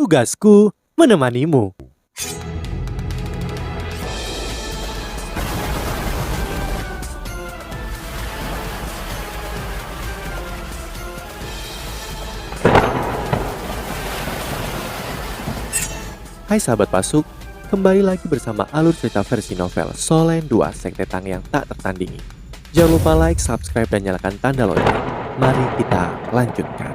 Tugasku menemanimu. Hai sahabat Pasuk, kembali lagi bersama alur cerita versi novel Solen 2 Sekte Tang yang tak tertandingi. Jangan lupa like, subscribe, dan nyalakan tanda lonceng. Mari kita lanjutkan.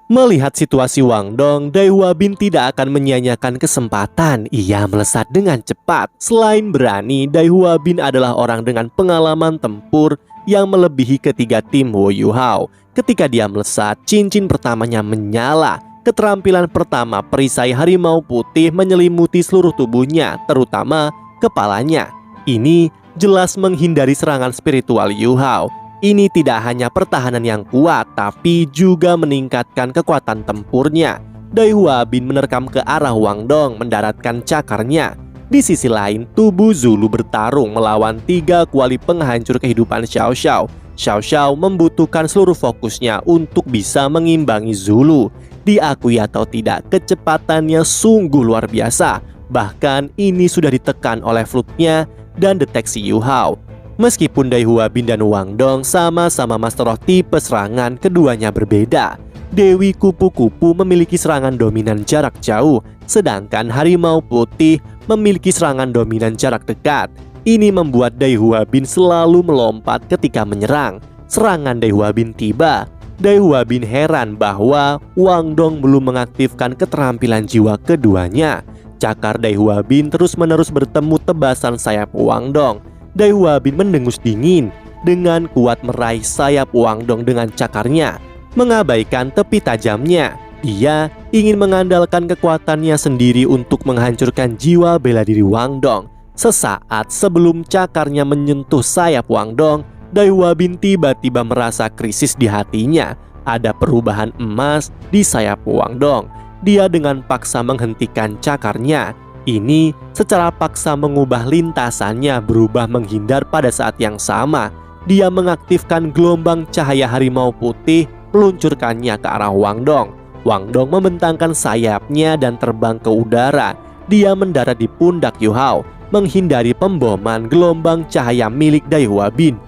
Melihat situasi Wang Dong, Dai Hua Bin tidak akan menyia-nyiakan kesempatan. Ia melesat dengan cepat. Selain berani, Dai Hua Bin adalah orang dengan pengalaman tempur yang melebihi ketiga tim Wo Yu Hao. Ketika dia melesat, cincin pertamanya menyala. Keterampilan pertama perisai harimau putih menyelimuti seluruh tubuhnya, terutama kepalanya. Ini jelas menghindari serangan spiritual Yu Hao. Ini tidak hanya pertahanan yang kuat, tapi juga meningkatkan kekuatan tempurnya. Dai Hua Bin menerkam ke arah Wang Dong, mendaratkan cakarnya. Di sisi lain, tubuh Zulu bertarung melawan 3 kuali penghancur kehidupan Xiao Xiao. Xiao Xiao membutuhkan seluruh fokusnya untuk bisa mengimbangi Zulu. Diakui atau tidak, kecepatannya sungguh luar biasa. Bahkan ini sudah ditekan oleh fluknya dan deteksi Yu Hao. Meskipun Dai Hua Bin dan Wang Dong sama-sama master of tipe serangan, keduanya berbeda. Dewi Kupu-Kupu memiliki serangan dominan jarak jauh, sedangkan Harimau Putih memiliki serangan dominan jarak dekat. Ini membuat Dai Hua Bin selalu melompat ketika menyerang. Serangan Dai Hua Bin tiba. Dai Hua Bin heran bahwa Wang Dong belum mengaktifkan keterampilan jiwa keduanya. Cakar Dai Hua Bin terus-menerus bertemu tebasan sayap Wang Dong. Dai Hua Bin mendengus dingin dengan kuat meraih sayap Wang Dong dengan cakarnya, mengabaikan tepi tajamnya. Dia ingin mengandalkan kekuatannya sendiri untuk menghancurkan jiwa bela diri Wang Dong. Sesaat sebelum cakarnya menyentuh sayap Wang Dong, Dai Hua Bin tiba-tiba merasa krisis di hatinya. Ada perubahan emas di sayap Wang Dong. Dia dengan paksa menghentikan cakarnya. Ini secara paksa mengubah lintasannya berubah menghindar pada saat yang sama. Dia mengaktifkan gelombang cahaya harimau putih, meluncurkannya ke arah Wang Dong. Wang Dong membentangkan sayapnya dan terbang ke udara. Dia mendarat di pundak Yu Hao, menghindari pemboman gelombang cahaya milik Dai Hua Bin.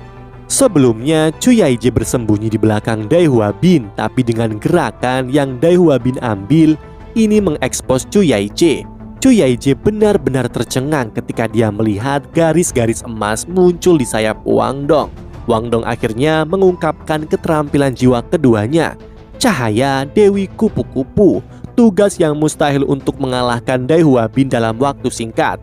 Sebelumnya, Chu Yaiji bersembunyi di belakang Dai Hua Bin, tapi dengan gerakan yang Dai Hua Bin ambil, ini mengekspos Chu Yaiji. Chu Yaiji benar-benar tercengang ketika dia melihat garis-garis emas muncul di sayap Wang Dong. Wang Dong akhirnya mengungkapkan keterampilan jiwa keduanya. Cahaya Dewi Kupu-Kupu, tugas yang mustahil untuk mengalahkan Dai Hua Bin dalam waktu singkat.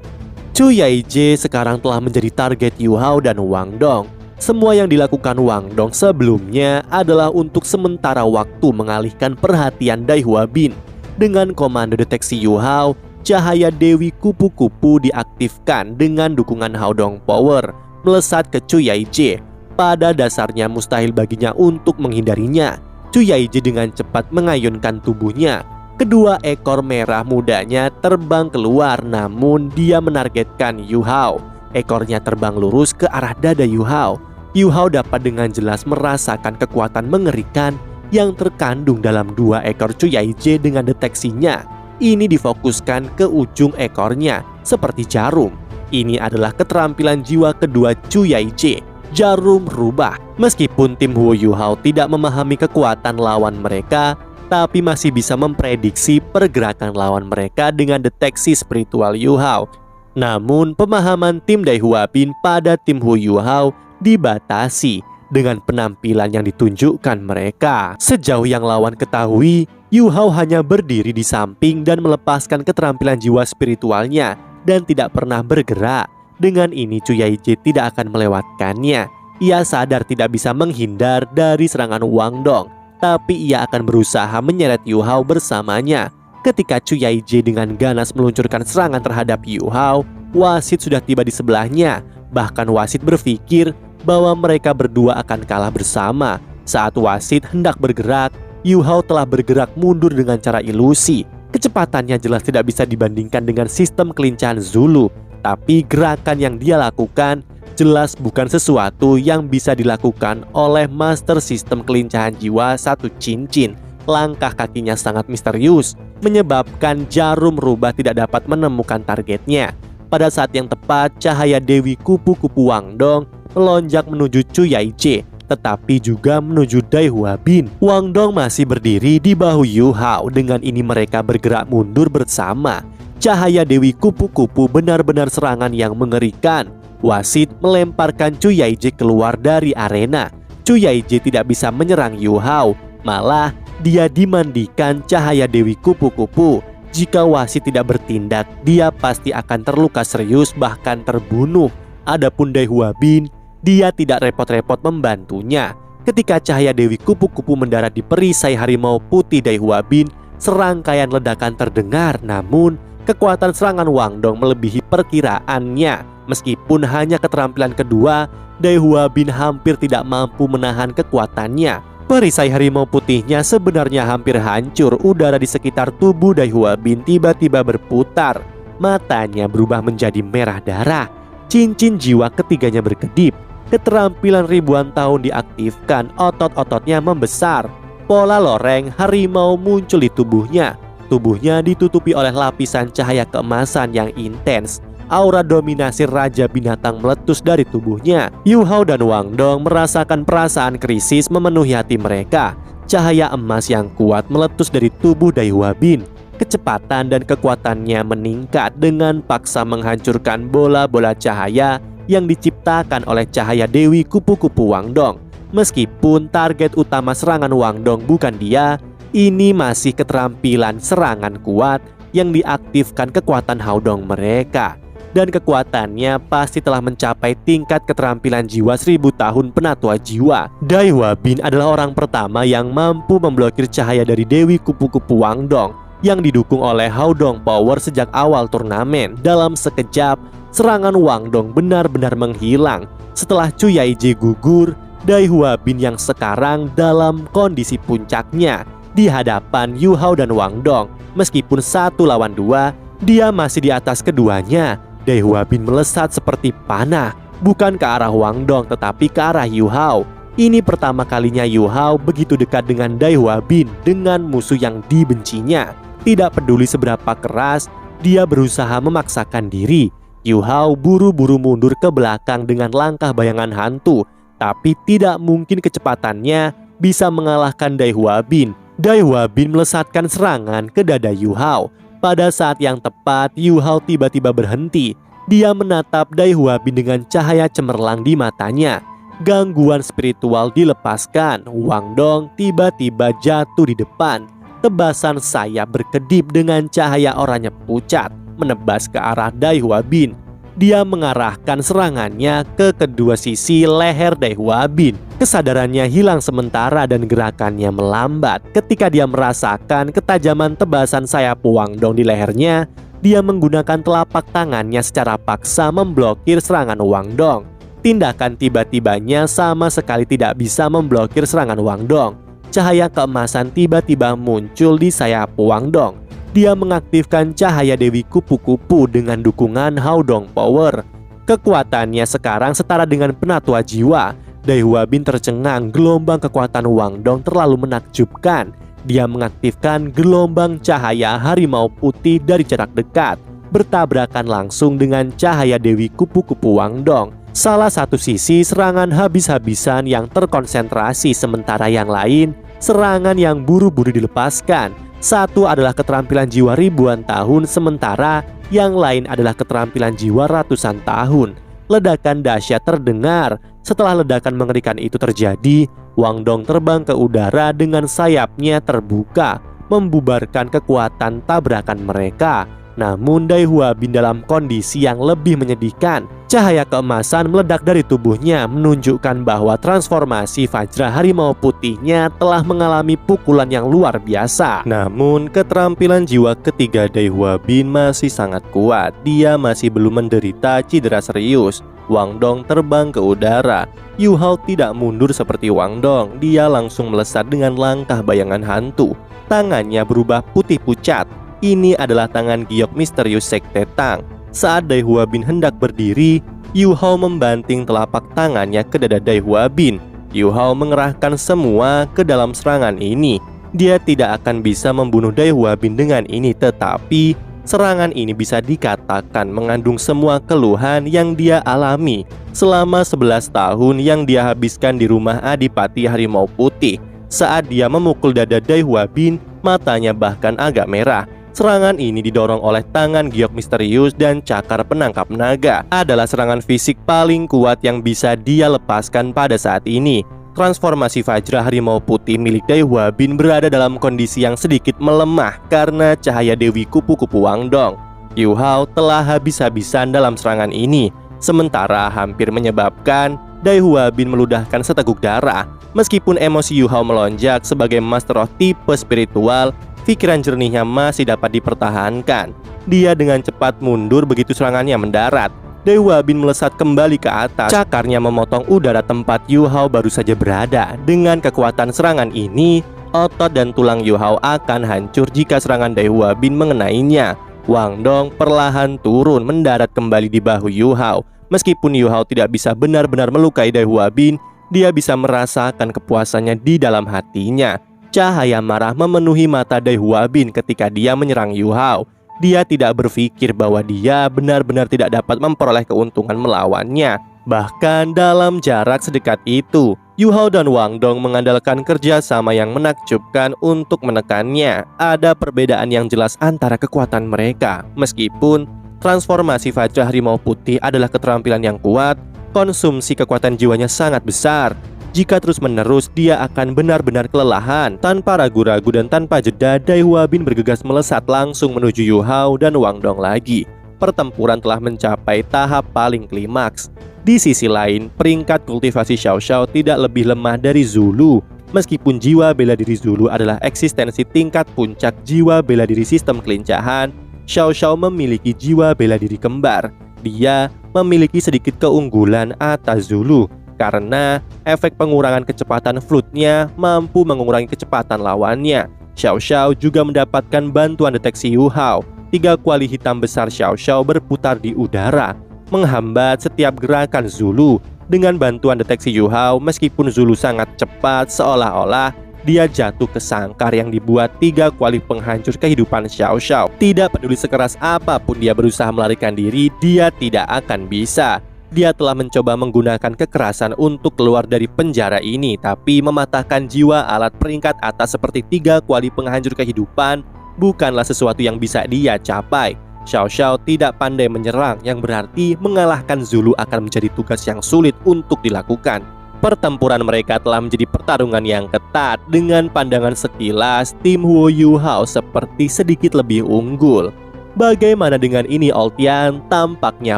Chu Yaiji sekarang telah menjadi target Yu Hao dan Wang Dong. Semua yang dilakukan Wang Dong sebelumnya adalah untuk sementara waktu mengalihkan perhatian Dai Hua Bin. Dengan komando deteksi Yu Hao, cahaya Dewi Kupu-Kupu diaktifkan dengan dukungan Hao Dong Power, melesat ke Chu Yaiji. Pada dasarnya mustahil baginya untuk menghindarinya. Chu Yaiji dengan cepat mengayunkan tubuhnya. Kedua ekor merah mudanya terbang keluar, namun dia menargetkan Yu Hao. Ekornya terbang lurus ke arah dada Yu Hao. Yu Hao dapat dengan jelas merasakan kekuatan mengerikan yang terkandung dalam 2 ekor Chu Yaiji dengan deteksinya. Ini difokuskan ke ujung ekornya seperti jarum. Ini adalah keterampilan jiwa kedua Chu Yaiji, jarum rubah. Meskipun tim Wo Yu Hao tidak memahami kekuatan lawan mereka, tapi masih bisa memprediksi pergerakan lawan mereka dengan deteksi spiritual Yu Hao. Namun pemahaman tim Dai Hua Bin pada tim Wo Yu Hao dibatasi dengan penampilan yang ditunjukkan mereka. Sejauh yang lawan ketahui, Yu Hao hanya berdiri di samping dan melepaskan keterampilan jiwa spiritualnya dan tidak pernah bergerak. Dengan ini Chu Yaiji tidak akan melewatkannya. Ia sadar tidak bisa menghindar dari serangan Wang Dong, tapi ia akan berusaha menyeret Yu Hao bersamanya. Ketika Chu Yaiji dengan ganas meluncurkan serangan terhadap Yu Hao, wasit sudah tiba di sebelahnya. Bahkan wasit berpikir bahwa mereka berdua akan kalah bersama. Saat wasit hendak bergerak, Yu Hao telah bergerak mundur dengan cara ilusi. Kecepatannya jelas tidak bisa dibandingkan dengan sistem kelincahan Zulu. Tetapi gerakan yang dia lakukan jelas bukan sesuatu yang bisa dilakukan oleh master sistem kelincahan jiwa satu cincin. Langkah kakinya sangat misterius, menyebabkan jarum rubah tidak dapat menemukan targetnya. Pada saat yang tepat, cahaya Dewi Kupu-Kupu Wang Dong melonjak menuju Chu Yaizhe, tetapi juga menuju Dai Hua Bin. Wang Dong masih berdiri di bahu Yu Hao. Dengan ini mereka bergerak mundur bersama. Cahaya Dewi Kupu-Kupu benar-benar serangan yang mengerikan. Wasit melemparkan Chu Yaizhe keluar dari arena. Chu Yaizhe tidak bisa menyerang Yu Hao, malah dia dimandikan cahaya Dewi Kupu-Kupu. Jika wasit tidak bertindak, dia pasti akan terluka serius bahkan terbunuh. Adapun Dai Hua Bin, dia tidak repot-repot membantunya. Ketika cahaya Dewi Kupu-Kupu mendarat di perisai harimau putih Dai Hua Bin, serangkaian ledakan terdengar. Namun, kekuatan serangan Wang Dong melebihi perkiraannya. Meskipun hanya keterampilan kedua, Dai Hua Bin hampir tidak mampu menahan kekuatannya. Perisai harimau putihnya sebenarnya hampir hancur. Udara di sekitar tubuh Dai Hua Bin tiba-tiba berputar. Matanya berubah menjadi merah darah. Cincin jiwa ketiganya berkedip. Keterampilan ribuan tahun diaktifkan. Otot-ototnya membesar. Pola loreng harimau muncul di tubuhnya. Tubuhnya ditutupi oleh lapisan cahaya keemasan yang intens. Aura dominasi Raja Binatang meletus dari tubuhnya. Yu Hao dan Wang Dong merasakan perasaan krisis memenuhi hati mereka. Cahaya emas yang kuat meletus dari tubuh Dai Hua Bin. Kecepatan dan kekuatannya meningkat dengan paksa menghancurkan bola-bola cahaya yang diciptakan oleh cahaya Dewi Kupu-Kupu Wang Dong. Meskipun target utama serangan Wang Dong bukan dia, ini masih keterampilan serangan kuat yang diaktifkan kekuatan Hao Dong mereka. Dan kekuatannya pasti telah mencapai tingkat keterampilan jiwa 1000 tahun penatua jiwa. Dai Hua Bin adalah orang pertama yang mampu memblokir cahaya dari Dewi Kupu-Kupu Wang Dong yang didukung oleh Hao Dong Power sejak awal turnamen. Dalam sekejap, serangan Wang Dong benar-benar menghilang. Setelah Chu Yaizhe gugur, Dai Hua Bin yang sekarang dalam kondisi puncaknya di hadapan Yu Hao dan Wang Dong. Meskipun 1 lawan 2, dia masih di atas keduanya. Dai Hua Bin melesat seperti panah, bukan ke arah Wang Dong tetapi ke arah Yu Hao. Ini pertama kalinya Yu Hao begitu dekat dengan Dai Hua Bin, dengan musuh yang dibencinya. Tidak peduli seberapa keras, dia berusaha memaksakan diri. Yu Hao buru-buru mundur ke belakang dengan langkah bayangan hantu, tapi tidak mungkin kecepatannya bisa mengalahkan Dai Hua Bin. Dai Hua Bin melesatkan serangan ke dada Yu Hao. Pada saat yang tepat, Yu Hao tiba-tiba berhenti. Dia menatap Dai Hua Bin dengan cahaya cemerlang di matanya. Gangguan spiritual dilepaskan. Wang Dong tiba-tiba jatuh di depan. Tebasan sayap berkedip dengan cahaya oranye pucat menebas ke arah Dai Hua Bin. Dia mengarahkan serangannya ke kedua sisi leher Dai Hua Bin. Kesadarannya hilang sementara dan gerakannya melambat. Ketika dia merasakan ketajaman tebasan sayap Wang Dong di lehernya, dia menggunakan telapak tangannya secara paksa memblokir serangan Wang Dong. Tindakan tiba-tibanya sama sekali tidak bisa memblokir serangan Wang Dong. Cahaya keemasan tiba-tiba muncul di sayap Wang Dong. Dia mengaktifkan cahaya Dewi Kupu-Kupu dengan dukungan Hao Dong Power. Kekuatannya sekarang setara dengan penatua jiwa. Dai Hua Bin tercengang. Gelombang kekuatan Wang Dong terlalu menakjubkan. Dia mengaktifkan gelombang cahaya harimau putih dari jarak dekat, bertabrakan langsung dengan cahaya Dewi Kupu-Kupu Wang Dong. Salah satu sisi serangan habis-habisan yang terkonsentrasi, sementara yang lain serangan yang buru-buru dilepaskan. Satu adalah keterampilan jiwa ribuan tahun, sementara yang lain adalah keterampilan jiwa ratusan tahun. Ledakan dahsyat terdengar. Setelah ledakan mengerikan itu terjadi, Wang Dong terbang ke udara dengan sayapnya terbuka, membubarkan kekuatan tabrakan mereka. Namun Dai Hua Bin dalam kondisi yang lebih menyedihkan. Cahaya keemasan meledak dari tubuhnya, menunjukkan bahwa transformasi Vajra harimau putihnya telah mengalami pukulan yang luar biasa. Namun keterampilan jiwa ketiga Dai Hua Bin masih sangat kuat. Dia masih belum menderita cedera serius. Wang Dong terbang ke udara. Yu Hao tidak mundur seperti Wang Dong. Dia langsung melesat dengan langkah bayangan hantu. Tangannya berubah putih pucat. Ini adalah tangan giok misterius Sekte Tang. Saat Dai Hua Bin hendak berdiri, Yu Hao membanting telapak tangannya ke dada Dai Hua Bin. Yu Hao mengerahkan semua ke dalam serangan ini. Dia tidak akan bisa membunuh Dai Hua Bin dengan ini, tetapi serangan ini bisa dikatakan mengandung semua keluhan yang dia alami selama 11 tahun yang dia habiskan di rumah Adipati Harimau Putih. Saat dia memukul dada Dai Hua Bin, matanya bahkan agak merah. Serangan ini didorong oleh tangan giok misterius dan cakar penangkap naga. Adalah serangan fisik paling kuat yang bisa dia lepaskan pada saat ini. Transformasi Vajra Harimau Putih milik Dai Hua Bin berada dalam kondisi yang sedikit melemah karena cahaya Dewi Kupu-Kupu Wangdong. Yu Hao telah habis-habisan dalam serangan ini, sementara hampir menyebabkan Dai Hua Bin meludahkan seteguk darah. Meskipun emosi Yu Hao melonjak sebagai Master of tipe spiritual, pikiran jernihnya masih dapat dipertahankan. Dia dengan cepat mundur begitu serangannya mendarat. Dai Hua Bin melesat kembali ke atas. Cakarnya memotong udara tempat Yu Hao baru saja berada. Dengan kekuatan serangan ini, otot dan tulang Yu Hao akan hancur jika serangan Dai Hua Bin mengenainya. Wang Dong perlahan turun mendarat kembali di bahu Yu Hao. Meskipun Yu Hao tidak bisa benar-benar melukai Dai Hua Bin, dia bisa merasakan kepuasannya di dalam hatinya. Cahaya marah memenuhi mata Dai Hua Bin ketika dia menyerang Yu Hao. Dia tidak berpikir bahwa dia benar-benar tidak dapat memperoleh keuntungan melawannya. Bahkan dalam jarak sedekat itu, Yu Hao dan Wang Dong mengandalkan kerjasama yang menakjubkan untuk menekannya. Ada perbedaan yang jelas antara kekuatan mereka. Meskipun transformasi Vajra Harimau Putih adalah keterampilan yang kuat, konsumsi kekuatan jiwanya sangat besar. Jika terus-menerus, dia akan benar-benar kelelahan. Tanpa ragu-ragu dan tanpa jeda, Dai Hua Bin bergegas melesat langsung menuju Yu Hao dan Wang Dong lagi. Pertempuran telah mencapai tahap paling klimaks. Di sisi lain, peringkat kultivasi Xiao Xiao tidak lebih lemah dari Zulu. Meskipun jiwa bela diri Zulu adalah eksistensi tingkat puncak jiwa bela diri sistem kelincahan, Xiao Xiao memiliki jiwa bela diri kembar. Dia memiliki sedikit keunggulan atas Zulu karena efek pengurangan kecepatan flute-nya mampu mengurangi kecepatan lawannya. Xiao Xiao juga mendapatkan bantuan deteksi Yu Hao. 3 kuali hitam besar Xiao Xiao berputar di udara, menghambat setiap gerakan Zulu. Dengan bantuan deteksi Yu Hao, meskipun Zulu sangat cepat, seolah-olah dia jatuh ke sangkar yang dibuat 3 kuali penghancur kehidupan Xiao Xiao. Tidak peduli sekeras apapun dia berusaha melarikan diri, dia tidak akan bisa. Dia telah mencoba menggunakan kekerasan untuk keluar dari penjara ini, tapi mematahkan jiwa alat peringkat atas seperti 3 kuali penghancur kehidupan bukanlah sesuatu yang bisa dia capai. Xiao Xiao tidak pandai menyerang, yang berarti mengalahkan Zulu akan menjadi tugas yang sulit untuk dilakukan. Pertempuran mereka telah menjadi pertarungan yang ketat. Dengan pandangan sekilas, tim Huo Yu Hao seperti sedikit lebih unggul. Bagaimana dengan ini, Oltian? Tampaknya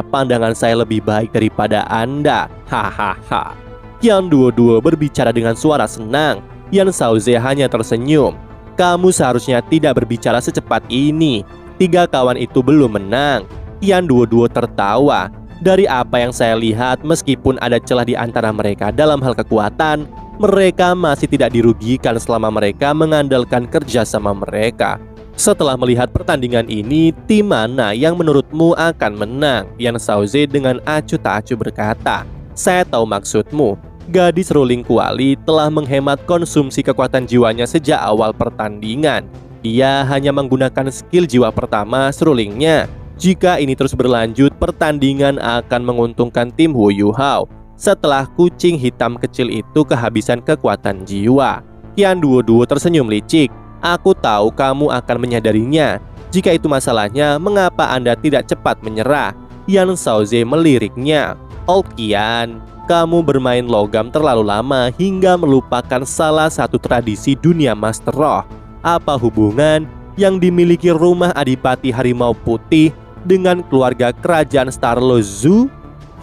pandangan saya lebih baik daripada Anda. Hahaha. Yan Duo berbicara dengan suara senang. Yan Shaoze hanya tersenyum. Kamu seharusnya tidak berbicara secepat ini. 3 kawan itu belum menang. Yan Duo tertawa. Dari apa yang saya lihat, meskipun ada celah di antara mereka dalam hal kekuatan, mereka masih tidak dirugikan selama mereka mengandalkan kerjasama mereka. Setelah melihat pertandingan ini, tim mana yang menurutmu akan menang? Yan Shaoze dengan acuh tak acuh berkata, saya tahu maksudmu. Gadis ruling kuali telah menghemat konsumsi kekuatan jiwanya sejak awal pertandingan. Dia hanya menggunakan skill jiwa pertama serulingnya. Jika ini terus berlanjut, pertandingan akan menguntungkan tim Huo Yu Hao. Setelah kucing hitam kecil itu kehabisan kekuatan jiwa. Yan Duo tersenyum licik. Aku tahu kamu akan menyadarinya. Jika itu masalahnya, mengapa Anda tidak cepat menyerah? Yan Shaoze meliriknya. Old Qian, kamu bermain logam terlalu lama hingga melupakan salah satu tradisi dunia Master Roh. Apa hubungan yang dimiliki rumah Adipati Harimau Putih dengan keluarga kerajaan Starlo Zhu?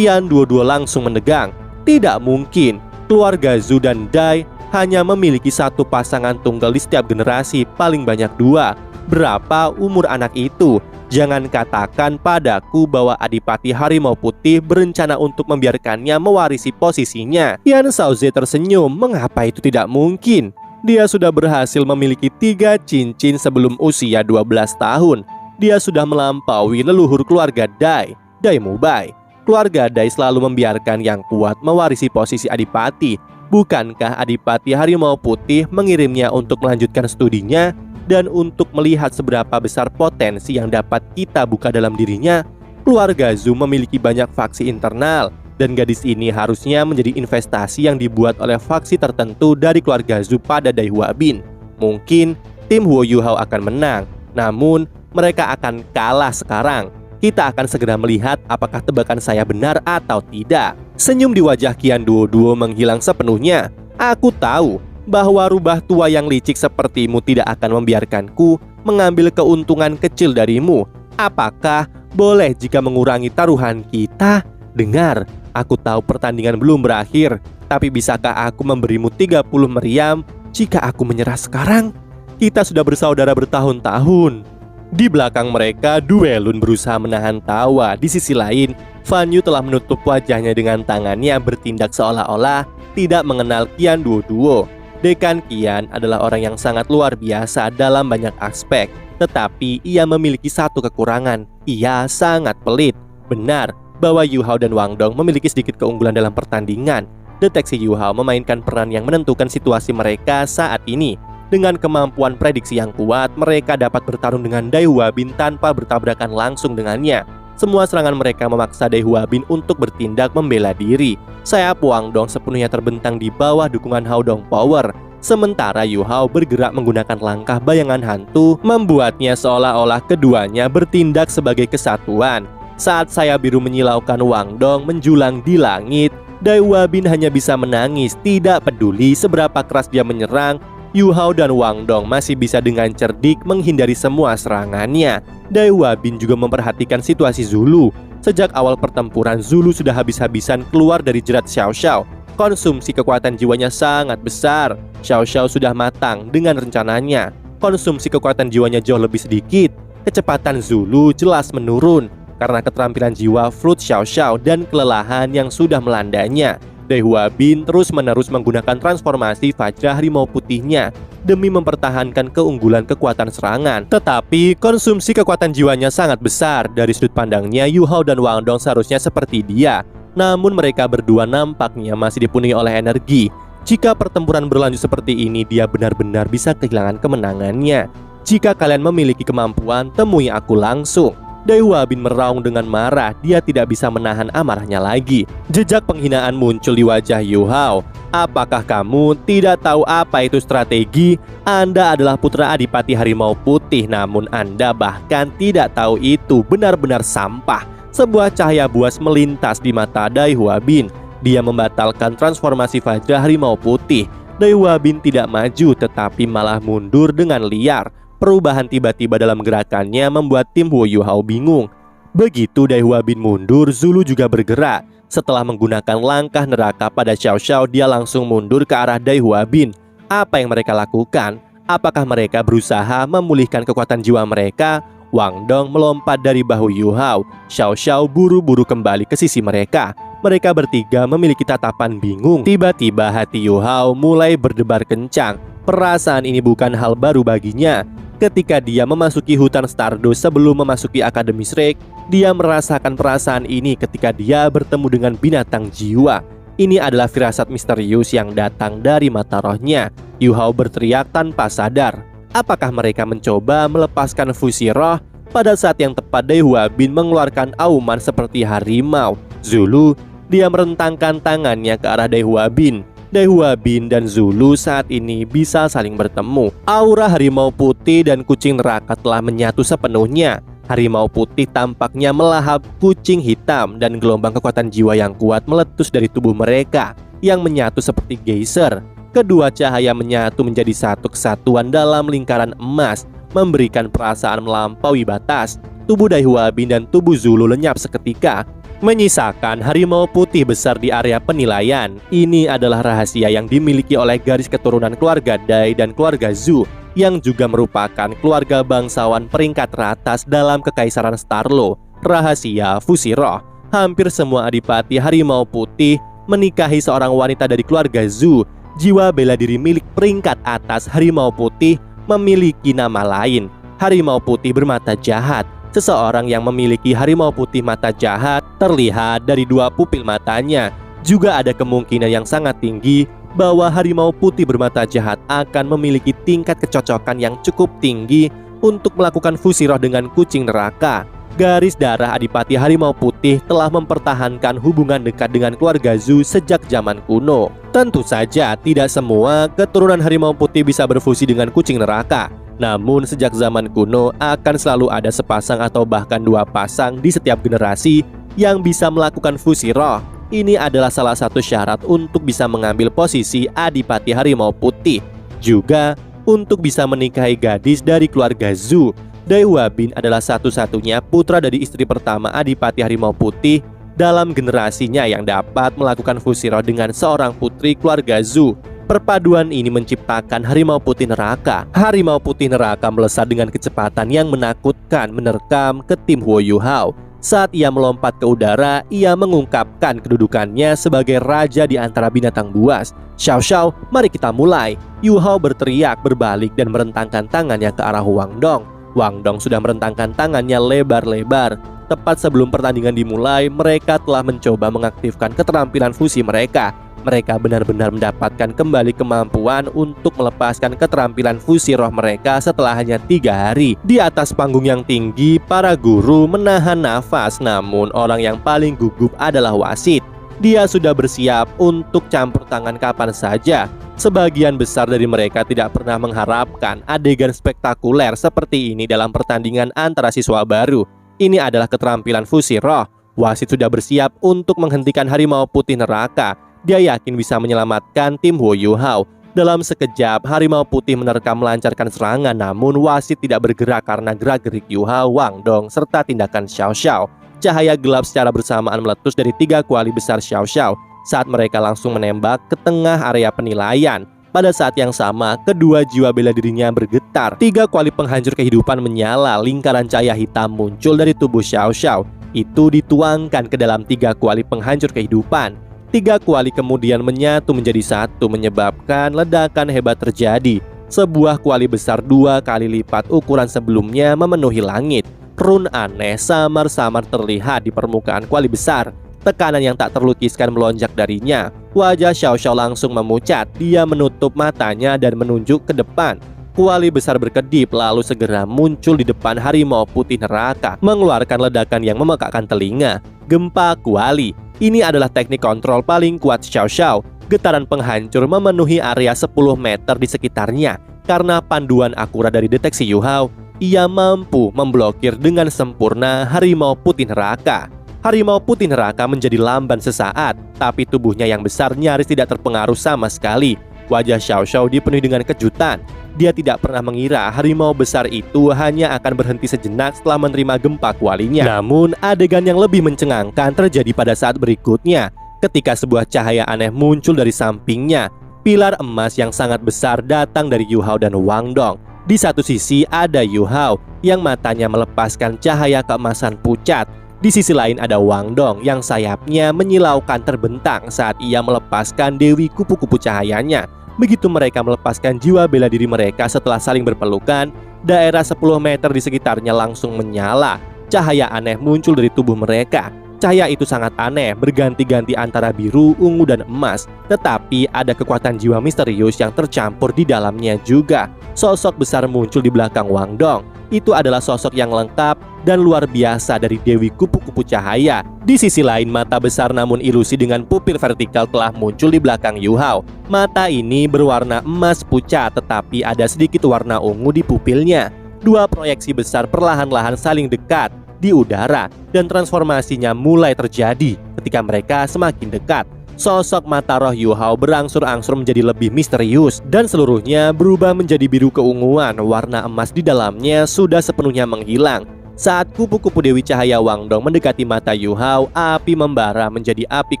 Yan Duo langsung menegang. Tidak mungkin. Keluarga Zhu dan Dai hanya memiliki satu pasangan tunggal di setiap generasi, paling banyak 2. Berapa umur anak itu? Jangan katakan padaku bahwa Adipati Harimau Putih berencana untuk membiarkannya mewarisi posisinya. Yan Shaoze tersenyum. Mengapa itu tidak mungkin? Dia sudah berhasil memiliki 3 cincin sebelum usia 12 tahun. Dia sudah melampaui leluhur keluarga Dai, Dai Mubai. Keluarga Dai selalu membiarkan yang kuat mewarisi posisi adipati. Bukankah Adipati Harimau Putih mengirimnya untuk melanjutkan studinya dan untuk melihat seberapa besar potensi yang dapat kita buka dalam dirinya? Keluarga Zhu memiliki banyak faksi internal, dan gadis ini harusnya menjadi investasi yang dibuat oleh faksi tertentu dari keluarga Zhu pada Dai Hua Bin. Mungkin tim Huo Yuhao akan menang, namun mereka akan kalah sekarang. Kita akan segera melihat apakah tebakan saya benar atau tidak. Senyum di wajah Qian Duoduo menghilang sepenuhnya. Aku tahu bahwa rubah tua yang licik sepertimu tidak akan membiarkanku mengambil keuntungan kecil darimu. Apakah boleh jika mengurangi taruhan kita? Dengar, aku tahu pertandingan belum berakhir, tapi bisakah aku memberimu 30 meriam jika aku menyerah sekarang? Kita sudah bersaudara bertahun-tahun. Di belakang mereka, Duelun berusaha menahan tawa. Di sisi lain, Fan Yu telah menutup wajahnya dengan tangannya, bertindak seolah-olah tidak mengenal Qian Duoduo. Dekan Qian adalah orang yang sangat luar biasa dalam banyak aspek, tetapi ia memiliki satu kekurangan. Ia sangat pelit. Benar bahwa Yu Hao dan Wang Dong memiliki sedikit keunggulan dalam pertandingan. Deteksi Yu Hao memainkan peran yang menentukan situasi mereka saat ini. Dengan kemampuan prediksi yang kuat, mereka dapat bertarung dengan Dai Hua Bin tanpa bertabrakan langsung dengannya. Semua serangan mereka memaksa Dai Hua Bin untuk bertindak membela diri. Sayap Wang Dong sepenuhnya terbentang di bawah dukungan Hao Dong Power. Sementara Yu Hao bergerak menggunakan langkah bayangan hantu, membuatnya seolah-olah keduanya bertindak sebagai kesatuan. Saat sayap biru menyilaukan Wang Dong menjulang di langit, Dai Hua Bin hanya bisa menangis, tidak peduli seberapa keras dia menyerang. Yu Hao dan Wang Dong masih bisa dengan cerdik menghindari semua serangannya. Dai Hua Bin juga memperhatikan situasi Zulu. Sejak awal pertempuran, Zulu sudah habis-habisan keluar dari jerat Xiao Xiao. Konsumsi kekuatan jiwanya sangat besar. Xiao Xiao sudah matang dengan rencananya. Konsumsi kekuatan jiwanya jauh lebih sedikit. Kecepatan Zulu jelas menurun karena keterampilan jiwa Fruit Xiao Xiao dan kelelahan yang sudah melandanya. Dai Hua Bin terus-menerus menggunakan transformasi Vajra Harimau Putihnya demi mempertahankan keunggulan kekuatan serangan. Tetapi konsumsi kekuatan jiwanya sangat besar. Dari sudut pandangnya, Yu Hao dan Wang Dong seharusnya seperti dia. Namun mereka berdua nampaknya masih dipenuhi oleh energi. Jika pertempuran berlanjut seperti ini, dia benar-benar bisa kehilangan kemenangannya. Jika kalian memiliki kemampuan, temui aku langsung. Dai Hua Bin meraung dengan marah. Dia tidak bisa menahan amarahnya lagi. Jejak penghinaan muncul di wajah Yu Hao. Apakah kamu tidak tahu apa itu strategi? Anda adalah putra Adipati Harimau Putih, namun Anda bahkan tidak tahu itu. Benar-benar sampah. Sebuah cahaya buas melintas di mata Dai Hua Bin. Dia membatalkan transformasi Vajra Harimau Putih. Dai Hua Bin tidak maju, tetapi malah mundur dengan liar. Perubahan tiba-tiba dalam gerakannya membuat tim Huo Yuhao bingung. Begitu Dai Hua Bin mundur, Zulu juga bergerak. Setelah menggunakan langkah neraka pada Xiao Xiao, dia langsung mundur ke arah Dai Hua Bin. Apa yang mereka lakukan? Apakah mereka berusaha memulihkan kekuatan jiwa mereka? Wang Dong melompat dari bahu Yu Hao. Xiao Xiao buru-buru kembali ke sisi mereka. Mereka bertiga memiliki tatapan bingung. Tiba-tiba hati Yu Hao mulai berdebar kencang. Perasaan ini bukan hal baru baginya. Ketika dia memasuki hutan Stardust sebelum memasuki Akademi Shrek, dia merasakan perasaan ini ketika dia bertemu dengan binatang jiwa. Ini adalah firasat misterius yang datang dari mata rohnya. Yu Hao berteriak tanpa sadar. Apakah mereka mencoba melepaskan fusi roh? Pada saat yang tepat, Dai Hua Bin mengeluarkan auman seperti harimau. Zulu, dia merentangkan tangannya ke arah Dai Hua Bin. Dai Hua Bin dan Zulu saat ini bisa saling bertemu. Aura harimau putih dan kucing neraka telah menyatu sepenuhnya. Harimau putih tampaknya melahap kucing hitam, dan gelombang kekuatan jiwa yang kuat meletus dari tubuh mereka yang menyatu seperti geyser. Kedua cahaya menyatu menjadi satu kesatuan dalam lingkaran emas, memberikan perasaan melampaui batas. Tubuh Dai Hua Bin dan tubuh Zulu lenyap seketika, menyisakan harimau putih besar di area penilaian. Ini adalah rahasia yang dimiliki oleh garis keturunan keluarga Dai dan keluarga Zhu, yang juga merupakan keluarga bangsawan peringkat teratas dalam Kekaisaran Starlo. Rahasia fusi roh. Hampir semua adipati harimau putih menikahi seorang wanita dari keluarga Zhu. Jiwa bela diri milik peringkat atas harimau putih memiliki nama lain. harimau putih bermata jahat. Seseorang yang memiliki harimau putih mata jahat terlihat dari dua pupil matanya. Juga ada kemungkinan yang sangat tinggi bahwa harimau putih bermata jahat akan memiliki tingkat kecocokan yang cukup tinggi untuk melakukan fusi roh dengan kucing neraka. Garis darah Adipati Harimau Putih telah mempertahankan hubungan dekat dengan keluarga Zhu sejak zaman kuno. Tentu saja tidak semua keturunan harimau putih bisa berfusi dengan kucing neraka. Namun sejak zaman kuno akan selalu ada sepasang atau bahkan dua pasang di setiap generasi yang bisa melakukan fusi roh. Ini adalah salah satu syarat untuk bisa mengambil posisi Adipati Harimau Putih. Juga untuk bisa menikahi gadis dari keluarga Zhu. Dai Hua Bin adalah satu-satunya putra dari istri pertama Adipati Harimau Putih dalam generasinya yang dapat melakukan fusi roh dengan seorang putri keluarga Zhu. Perpaduan ini menciptakan harimau putih neraka. Harimau putih neraka melesat dengan kecepatan yang menakutkan menerkam ke tim Huo Yuhao. Saat ia melompat ke udara, ia mengungkapkan kedudukannya sebagai raja di antara binatang buas. "Xiao Xiao, mari kita mulai." Yu Hao berteriak berbalik dan merentangkan tangannya ke arah Wang Dong. Wang Dong sudah merentangkan tangannya lebar-lebar. Tepat sebelum pertandingan dimulai, mereka telah mencoba mengaktifkan keterampilan fusi mereka. Mereka benar-benar mendapatkan kembali kemampuan untuk melepaskan keterampilan fusi roh mereka setelah hanya 3 hari. Di atas panggung yang tinggi, para guru menahan nafas, namun orang yang paling gugup adalah wasit. Dia sudah bersiap untuk campur tangan kapan saja. Sebagian besar dari mereka tidak pernah mengharapkan adegan spektakuler seperti ini dalam pertandingan antara siswa baru. Ini adalah keterampilan fusi roh. Wasit sudah bersiap untuk menghentikan harimau putih neraka. Dia yakin bisa menyelamatkan tim Huo Yuhao. Dalam sekejap, harimau putih menerkam melancarkan serangan, namun wasit tidak bergerak karena gerak-gerik Yu Hao, Wang Dong, serta tindakan Xiao Xiao. Cahaya gelap secara bersamaan meletus dari 3 kuali besar Xiao Xiao saat mereka langsung menembak ke tengah area penilaian. Pada saat yang sama, kedua jiwa bela dirinya bergetar. 3 kuali penghancur kehidupan menyala, lingkaran cahaya hitam muncul dari tubuh Xiao Xiao. Itu dituangkan ke dalam 3 kuali penghancur kehidupan. 3 kuali kemudian menyatu menjadi satu, menyebabkan ledakan hebat terjadi. Sebuah kuali besar 2 kali lipat ukuran sebelumnya memenuhi langit. Rune aneh samar-samar terlihat di permukaan kuali besar. Tekanan yang tak terlukiskan melonjak darinya. Wajah Xiao Xiao langsung memucat. Dia menutup matanya dan menunjuk ke depan. Kuali besar berkedip lalu segera muncul di depan harimau putih neraka, mengeluarkan ledakan yang memekakkan telinga. Gempa kuali. Ini adalah teknik kontrol paling kuat Xiao Xiao. Getaran penghancur memenuhi area 10 meter di sekitarnya. Karena panduan akurat dari deteksi Yu Hao, ia mampu memblokir dengan sempurna harimau putih neraka. Harimau putih neraka menjadi lamban sesaat, tapi tubuhnya yang besar nyaris tidak terpengaruh sama sekali. Wajah Xiao Xiao dipenuhi dengan kejutan. Dia tidak pernah mengira harimau besar itu hanya akan berhenti sejenak setelah menerima gempa kualinya. Namun, adegan yang lebih mencengangkan terjadi pada saat berikutnya. Ketika sebuah cahaya aneh muncul dari sampingnya, pilar emas yang sangat besar datang dari Yu Hao dan Wang Dong. Di satu sisi ada Yu Hao yang matanya melepaskan cahaya keemasan pucat. Di sisi lain ada Wang Dong yang sayapnya menyilaukan terbentang saat ia melepaskan Dewi kupu-kupu cahayanya. Begitu mereka melepaskan jiwa bela diri mereka setelah saling berpelukan, daerah 10 meter di sekitarnya langsung menyala. Cahaya aneh muncul dari tubuh mereka. Cahaya itu sangat aneh, berganti-ganti antara biru, ungu, dan emas. Tetapi ada kekuatan jiwa misterius yang tercampur di dalamnya juga. Sosok besar muncul di belakang Wang Dong. Itu adalah sosok yang lengkap dan luar biasa dari Dewi kupu-kupu cahaya. Di sisi lain, mata besar namun ilusi dengan pupil vertikal telah muncul di belakang Yu Hao. Mata ini berwarna emas pucat, tetapi ada sedikit warna ungu di pupilnya. 2 proyeksi besar perlahan-lahan saling dekat di udara, dan transformasinya mulai terjadi ketika mereka semakin dekat. Sosok mata roh Yu Hao berangsur-angsur menjadi lebih misterius dan seluruhnya berubah menjadi biru keunguan. Warna emas di dalamnya sudah sepenuhnya menghilang. Saat kupu-kupu Dewi Cahaya Wang Dong mendekati mata Yu Hao, api membara menjadi api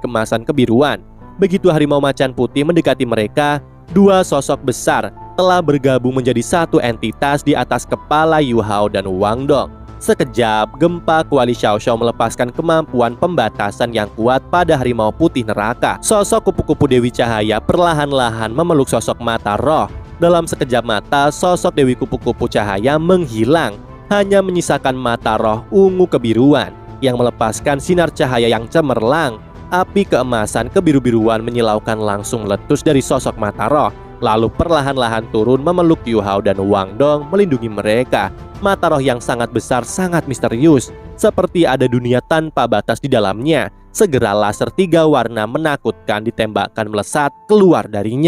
kemasan kebiruan. Begitu harimau macan putih mendekati mereka, 2 sosok besar telah bergabung menjadi satu entitas di atas kepala Yu Hao dan Wang Dong. Sekejap, gempa kuali Xiao Xiao melepaskan kemampuan pembatasan yang kuat pada harimau putih neraka. Sosok kupu-kupu Dewi Cahaya perlahan-lahan memeluk sosok mata roh. Dalam sekejap mata, sosok Dewi Kupu-Kupu Cahaya menghilang, hanya menyisakan mata roh ungu kebiruan yang melepaskan sinar cahaya yang cemerlang. Api keemasan kebiru-biruan menyilaukan langsung letus dari sosok mata roh, lalu perlahan-lahan turun memeluk Yu Hao dan Wang Dong melindungi mereka. Mata roh yang sangat besar sangat misterius, seperti ada dunia tanpa batas di dalamnya. Segera laser 3 warna menakutkan ditembakkan melesat keluar darinya.